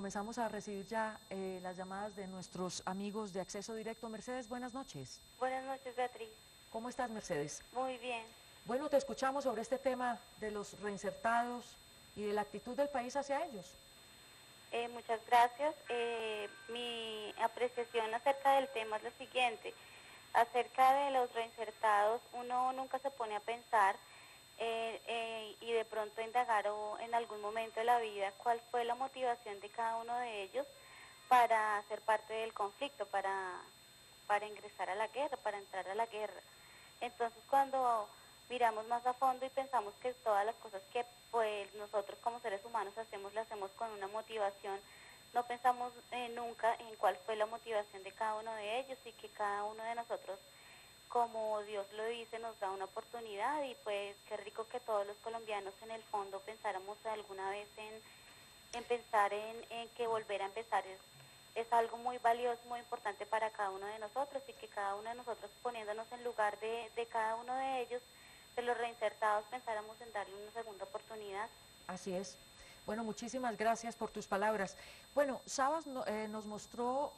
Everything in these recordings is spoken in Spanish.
comenzamos a recibir ya las llamadas de nuestros amigos de Acceso Directo. Mercedes, buenas noches. Buenas noches, Beatriz. ¿Cómo estás, Mercedes? Muy bien. Bueno, te escuchamos sobre este tema de los reinsertados y de la actitud del país hacia ellos. Muchas gracias. Mi apreciación acerca del tema es la siguiente. Acerca de los reinsertados, uno nunca se pone a pensar y de pronto indagar en algún momento de la vida cuál fue la motivación de cada uno de ellos para ser parte del conflicto, para ingresar a la guerra, para entrar a la guerra. Entonces, cuando miramos más a fondo y pensamos que todas las cosas que pues nosotros como seres humanos hacemos, las hacemos con una motivación, no pensamos nunca en cuál fue la motivación de cada uno de ellos y que cada uno de nosotros, como Dios lo dice, nos da una oportunidad y pues qué rico que todos los colombianos en el fondo pensáramos alguna vez en pensar en que volver a empezar es algo muy valioso, muy importante para cada uno de nosotros y que cada uno de nosotros poniéndonos en lugar de cada uno de ellos, de los reinsertados, pensáramos en darle una segunda oportunidad. Así es. Bueno, muchísimas gracias por tus palabras. Bueno, Sabas nos mostró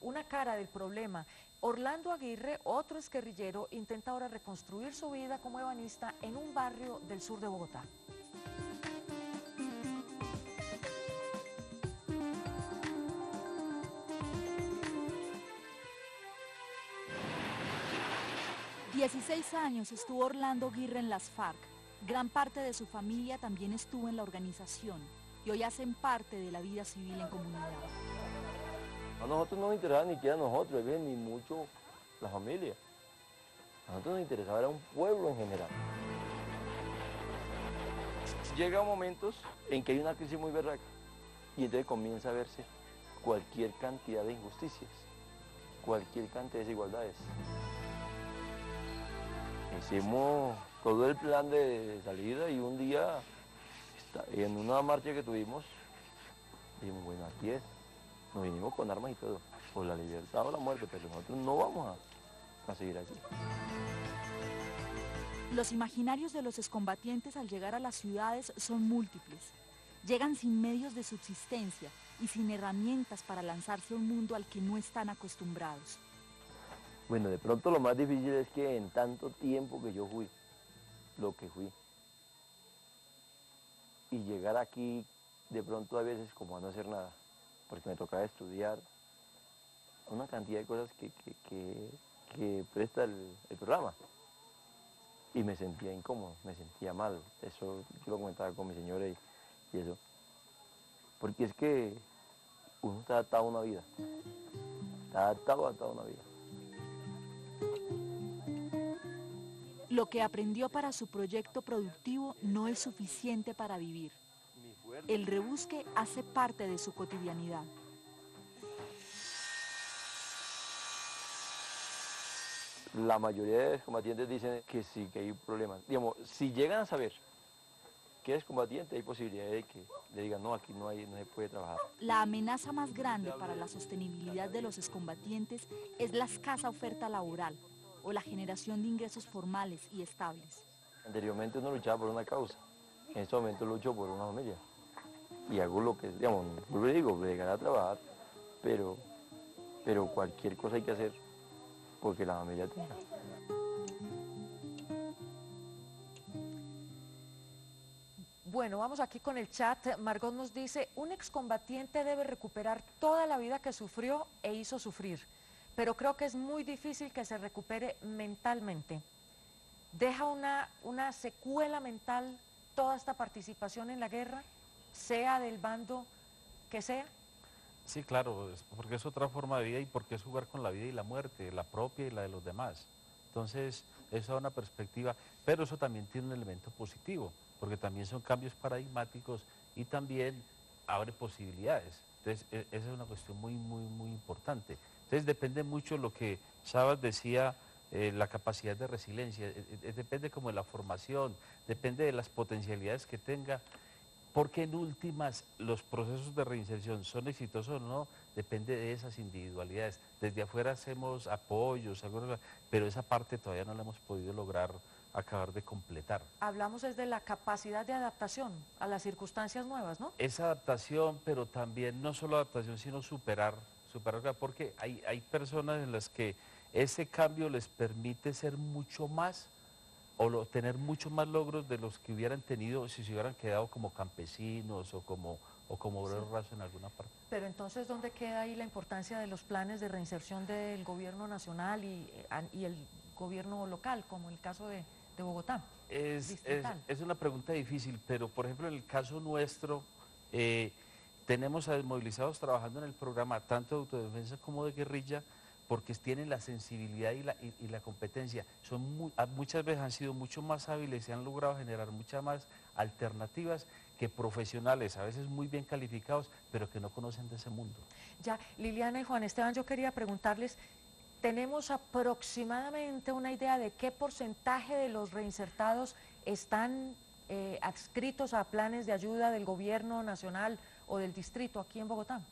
una cara del problema. Orlando Aguirre, otro exguerrillero, intenta ahora reconstruir su vida como ebanista en un barrio del sur de Bogotá. ...16 años estuvo Orlando Aguirre en las FARC. Gran parte de su familia también estuvo en la organización y hoy hacen parte de la vida civil en comunidad. A nosotros no nos interesaba ni siquiera a nosotros, ni mucho la familia. A nosotros nos interesaba era un pueblo en general. Llega momentos en que hay una crisis muy berraca y entonces comienza a verse cualquier cantidad de injusticias, cualquier cantidad de desigualdades. Hicimos todo el plan de salida y un día, en una marcha que tuvimos, dijimos, bueno, aquí es, nos vinimos con armas y todo, por la libertad o la muerte, pero nosotros no vamos a seguir aquí. Los imaginarios de los excombatientes al llegar a las ciudades son múltiples. Llegan sin medios de subsistencia y sin herramientas para lanzarse a un mundo al que no están acostumbrados. Bueno, de pronto lo más difícil es que en tanto tiempo que yo fui, lo que fui, y llegar aquí de pronto a veces como a no hacer nada, porque me tocaba estudiar una cantidad de cosas que presta el programa. Y me sentía incómodo, me sentía mal, eso yo lo comentaba con mi señora y eso. Porque es que uno está adaptado a una vida, está adaptado a una vida. Lo que aprendió para su proyecto productivo no es suficiente para vivir. El rebusque hace parte de su cotidianidad. La mayoría de excombatientes dicen que sí, que hay problemas. Digamos, si llegan a saber que es combatiente, hay posibilidad de que le digan, no, aquí no se puede trabajar. La amenaza más grande para la sostenibilidad de los excombatientes es la escasa oferta laboral o la generación de ingresos formales y estables. Anteriormente uno luchaba por una causa, en este momento lucho por una familia. Y hago lo que, digamos, yo le digo, llegar a trabajar, pero cualquier cosa hay que hacer porque la familia tenga. Bueno, vamos aquí con el chat. Margot nos dice, un excombatiente debe recuperar toda la vida que sufrió e hizo sufrir, pero creo que es muy difícil que se recupere mentalmente. ¿Deja una secuela mental toda esta participación en la guerra, sea del bando que sea? Sí, claro, porque es otra forma de vida y porque es jugar con la vida y la muerte, la propia y la de los demás. Entonces, eso da una perspectiva, pero eso también tiene un elemento positivo, porque también son cambios paradigmáticos y también abre posibilidades. Entonces, esa es una cuestión muy, muy, muy importante. Entonces, depende mucho lo que Sabas decía, la capacidad de resiliencia, depende como de la formación, depende de las potencialidades que tenga, porque en últimas los procesos de reinserción son exitosos o no, depende de esas individualidades. Desde afuera hacemos apoyos, pero esa parte todavía no la hemos podido lograr acabar de completar. Hablamos es de la capacidad de adaptación a las circunstancias nuevas, ¿no? Es adaptación, pero también no solo adaptación, sino superar, porque hay personas en las que ese cambio les permite ser mucho más tener mucho más logros de los que hubieran tenido si se hubieran quedado como campesinos o como obreros rasos en alguna parte. Pero entonces, ¿dónde queda ahí la importancia de los planes de reinserción del gobierno nacional y el gobierno local, como el caso de Bogotá? Es una pregunta difícil, pero por ejemplo en el caso nuestro, tenemos a desmovilizados trabajando en el programa tanto de autodefensa como de guerrilla, porque tienen la sensibilidad y la competencia. Muchas veces han sido mucho más hábiles y han logrado generar muchas más alternativas que profesionales, a veces muy bien calificados, pero que no conocen de ese mundo. Ya, Liliana y Juan Esteban, yo quería preguntarles, ¿tenemos aproximadamente una idea de qué porcentaje de los reinsertados están adscritos a planes de ayuda del gobierno nacional o del distrito aquí en Bogotá?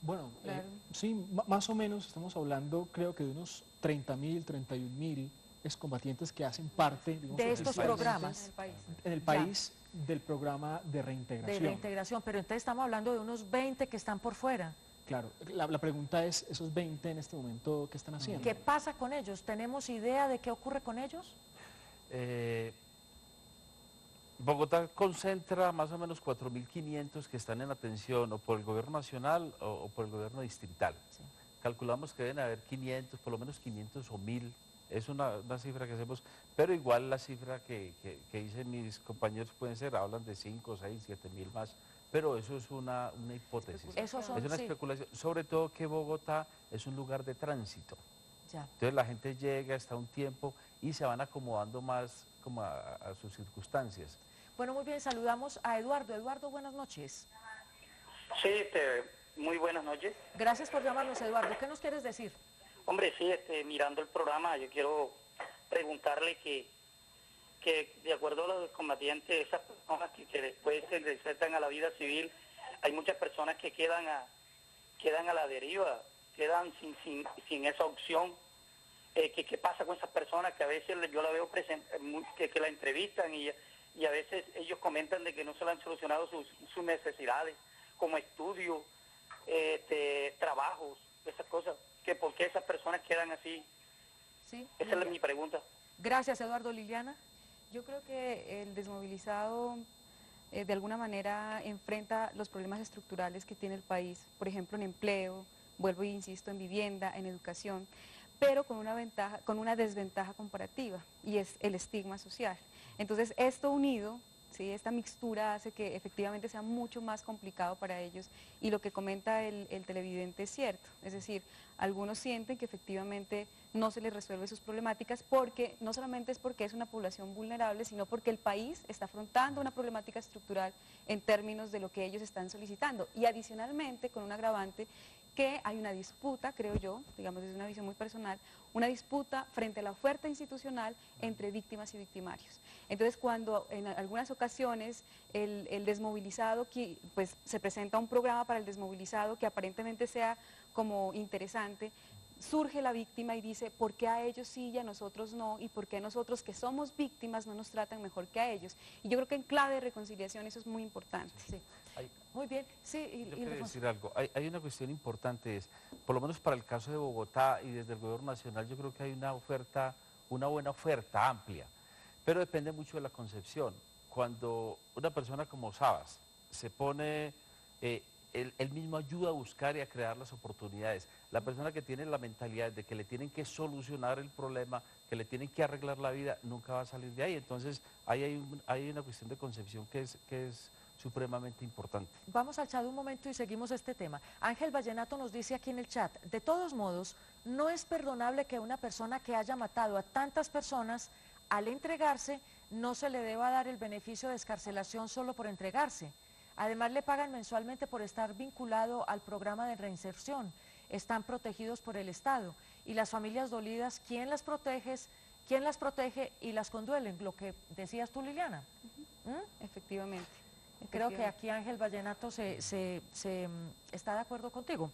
Bueno, Claro. sí, más o menos estamos hablando, creo que de unos 30.000, 31.000 excombatientes que hacen parte, digamos, De estos oficialmente programas. en el país del programa de De reintegración. reintegración, pero entonces estamos hablando de unos 20 que están por fuera. Claro, la pregunta es, esos 20 en este momento, ¿qué están haciendo? ¿Qué pasa con ellos? ¿Tenemos idea de qué ocurre con ellos? Bogotá concentra más o menos 4.500 que están en atención o por el gobierno nacional o por el gobierno distrital. Sí. Calculamos que deben haber 500, por lo menos 500 o 1.000, es una cifra que hacemos, pero igual la cifra que dicen mis compañeros pueden ser, hablan de 5, 6, 7.000 más, pero eso es una hipótesis, Esos son, es una sí. especulación, sobre todo que Bogotá es un lugar de tránsito. Ya. Entonces la gente llega, está un tiempo y se van acomodando más como a sus circunstancias. Bueno, muy bien, saludamos a Eduardo. Eduardo, buenas noches. Sí, muy buenas noches. Gracias por llamarnos, Eduardo. ¿Qué nos quieres decir? Hombre, sí, mirando el programa, yo quiero preguntarle que de acuerdo a los combatientes, esas personas que después se reinsertan a la vida civil, hay muchas personas que quedan a la deriva, quedan sin esa opción. ¿Qué pasa con esas personas que a veces yo la veo que la entrevistan y a veces ellos comentan de que no se le han solucionado sus necesidades, como estudios, trabajos, esas cosas, que por qué esas personas quedan así? Sí. Esa es mi pregunta. Gracias, Eduardo. Liliana. Yo creo que el desmovilizado de alguna manera enfrenta los problemas estructurales que tiene el país, por ejemplo en empleo, vuelvo e insisto, en vivienda, en educación, pero con una desventaja comparativa, y es el estigma social. Entonces esto unido, ¿sí?, esta mixtura hace que efectivamente sea mucho más complicado para ellos, y lo que comenta el televidente es cierto, es decir, algunos sienten que efectivamente no se les resuelve sus problemáticas porque no solamente es porque es una población vulnerable, sino porque el país está afrontando una problemática estructural en términos de lo que ellos están solicitando, y adicionalmente con un agravante que hay una disputa, creo yo, digamos desde una visión muy personal, una disputa frente a la oferta institucional entre víctimas y victimarios. Entonces cuando en algunas ocasiones el desmovilizado, pues se presenta un programa para el desmovilizado que aparentemente sea como interesante, surge la víctima y dice, ¿por qué a ellos sí y a nosotros no? ¿Y por qué nosotros que somos víctimas no nos tratan mejor que a ellos? Y yo creo que en clave de reconciliación eso es muy importante. Sí. Muy bien. Sí, Yo quiero decir algo. Hay una cuestión importante, por lo menos para el caso de Bogotá y desde el gobierno nacional, yo creo que hay una buena oferta amplia, pero depende mucho de la concepción. Cuando una persona como Sabas se pone... él mismo ayuda a buscar y a crear las oportunidades. La persona que tiene la mentalidad de que le tienen que solucionar el problema, que le tienen que arreglar la vida, nunca va a salir de ahí. Entonces, hay una cuestión de concepción que es supremamente importante. Vamos al chat un momento y seguimos este tema. Ángel Vallenato nos dice aquí en el chat, de todos modos, no es perdonable que una persona que haya matado a tantas personas, al entregarse, no se le deba dar el beneficio de excarcelación solo por entregarse. Además le pagan mensualmente por estar vinculado al programa de reinserción. Están protegidos por el Estado. Y las familias dolidas, ¿quién las protege y las conduelen? Lo que decías tú, Liliana. Efectivamente. Creo que aquí Ángel Vallenato está de acuerdo contigo.